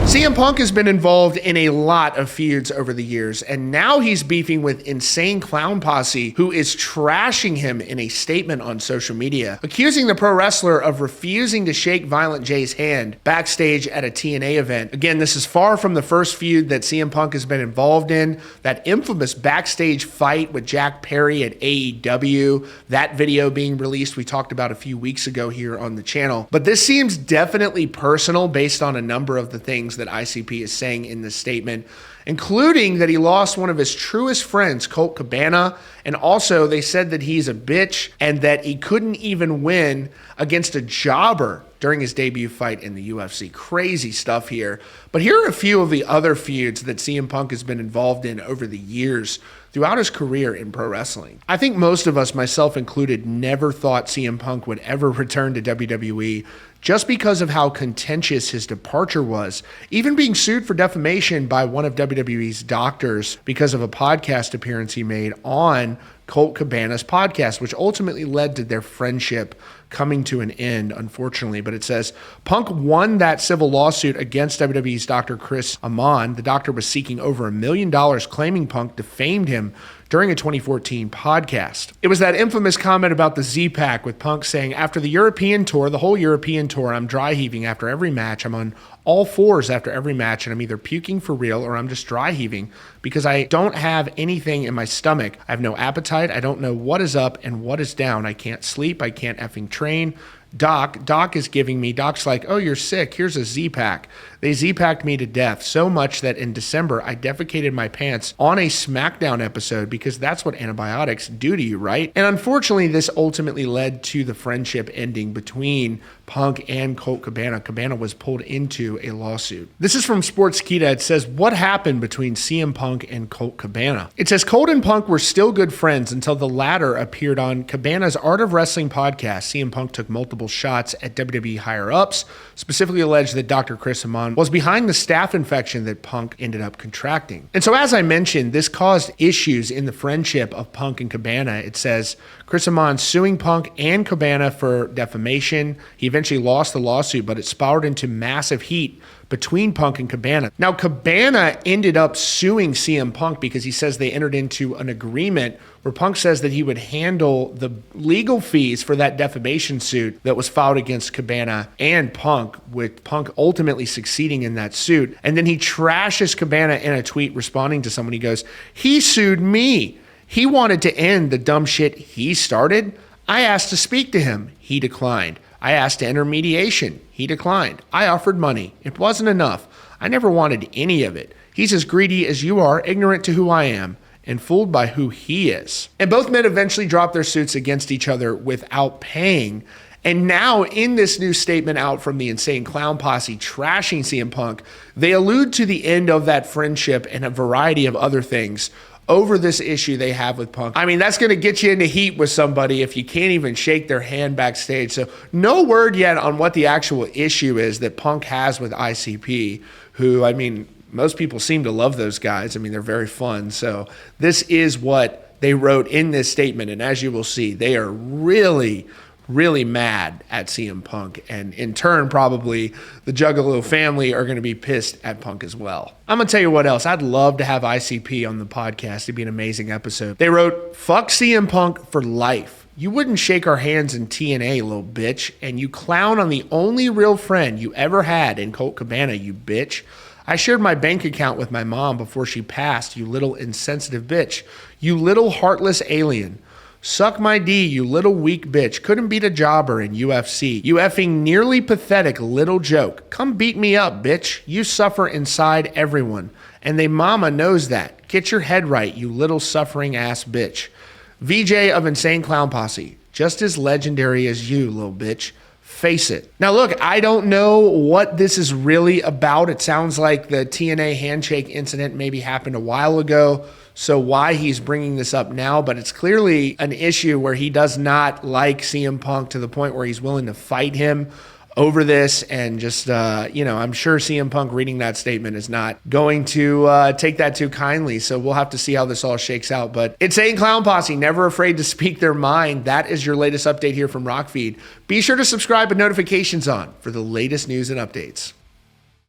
CM Punk has been involved in a lot of feuds over the years, and now he's beefing with Insane Clown Posse, who is trashing him in a statement on social media, accusing the pro wrestler of refusing to shake Violent J's hand backstage at a TNA event. Again, this is far from the first feud that CM Punk has been involved in. That infamous backstage fight with Jack Perry at AEW, that video being released, we talked about a few weeks ago here on the channel. But this seems definitely personal based on a number of the things that ICP is saying in this statement, including that he lost one of his truest friends, Colt Cabana, and also they said that he's a bitch and that he couldn't even win against a jobber during his debut fight in the UFC. Crazy stuff here. But here are a few of the other feuds that CM Punk has been involved in over the years throughout his career in pro wrestling. I think most of us, myself included, never thought CM Punk would ever return to WWE just because of how contentious his departure was, even being sued for defamation by one of WWE's doctors because of a podcast appearance he made on Colt Cabana's podcast, which ultimately led to their friendship coming to an end, unfortunately. But it says, Punk won that civil lawsuit against WWE's Dr. Chris Amon. The doctor was seeking over $1 million, claiming Punk defamed him during a 2014 podcast. It was that infamous comment about the Z-Pack with Punk saying, after the European tour, the whole European tour, I'm dry heaving after every match. I'm on all fours after every match, and I'm either puking for real or I'm just dry heaving because I don't have anything in my stomach. I have no appetite. I don't know what is up and what is down. I can't sleep. I can't effing train. Doc is giving me, Doc's like, oh, you're sick. Here's a Z-Pack. They Z-Packed me to death so much that in December, I defecated my pants on a SmackDown episode because that's what antibiotics do to you, right? And unfortunately, this ultimately led to the friendship ending between Punk and Colt Cabana. Cabana was pulled into a lawsuit. This is from Sportskeeda. It says, what happened between CM Punk and Colt Cabana? It says, Colt and Punk were still good friends until the latter appeared on Cabana's Art of Wrestling podcast. CM Punk took multiple shots at WWE higher-ups, specifically alleged that Dr. Chris Amon was behind the staph infection that Punk ended up contracting. And so as I mentioned, this caused issues in the friendship of Punk and Cabana. It says, Chris Amon suing Punk and Cabana for defamation. He eventually lost the lawsuit, but it spiraled into massive heat between Punk and Cabana. Now, Cabana ended up suing CM Punk because he says they entered into an agreement where Punk says that he would handle the legal fees for that defamation suit that was filed against Cabana and Punk, with Punk ultimately succeeding in that suit. And then he trashes Cabana in a tweet responding to someone. He goes, he sued me. He wanted to end the dumb shit he started. I asked to speak to him. He declined. I asked to enter mediation. He declined. I offered money. It wasn't enough. I never wanted any of it. He's as greedy as you are, ignorant to who I am, and fooled by who he is. And both men eventually dropped their suits against each other without paying. And now in this new statement out from the Insane Clown Posse trashing CM Punk, they allude to the end of that friendship and a variety of other things over this issue they have with Punk. I mean, that's going to get you into heat with somebody if you can't even shake their hand backstage. So no word yet on what the actual issue is that Punk has with ICP, who, I mean, most people seem to love those guys. I mean, they're very fun. So this is what they wrote in this statement. And as you will see, they are really mad at CM Punk, and in turn, probably the Juggalo family are going to be pissed at Punk as well. I'm going to tell you what else. I'd love to have ICP on the podcast. It'd be an amazing episode. They wrote, fuck CM Punk for life. You wouldn't shake our hands in TNA, little bitch, and you clown on the only real friend you ever had in Colt Cabana, you bitch. I shared my bank account with my mom before she passed, you little insensitive bitch. You little heartless alien. Suck my D, you little weak bitch. Couldn't beat a jobber in UFC. You effing nearly pathetic little joke. Come beat me up, bitch. You suffer inside everyone. And they mama knows that. Get your head right, you little suffering ass bitch. VJ of Insane Clown Posse. Just as legendary as you, little bitch. Face it. Now look, I don't know what this is really about. It sounds like the TNA handshake incident maybe happened a while ago. So why he's bringing this up now, but it's clearly an issue where he does not like CM Punk to the point where he's willing to fight him over this. And just, I'm sure CM Punk reading that statement is not going to take that too kindly. So we'll have to see how this all shakes out. But Insane Clown Posse, never afraid to speak their mind. That is your latest update here from Rockfeed. Be sure to subscribe with notifications on for the latest news and updates.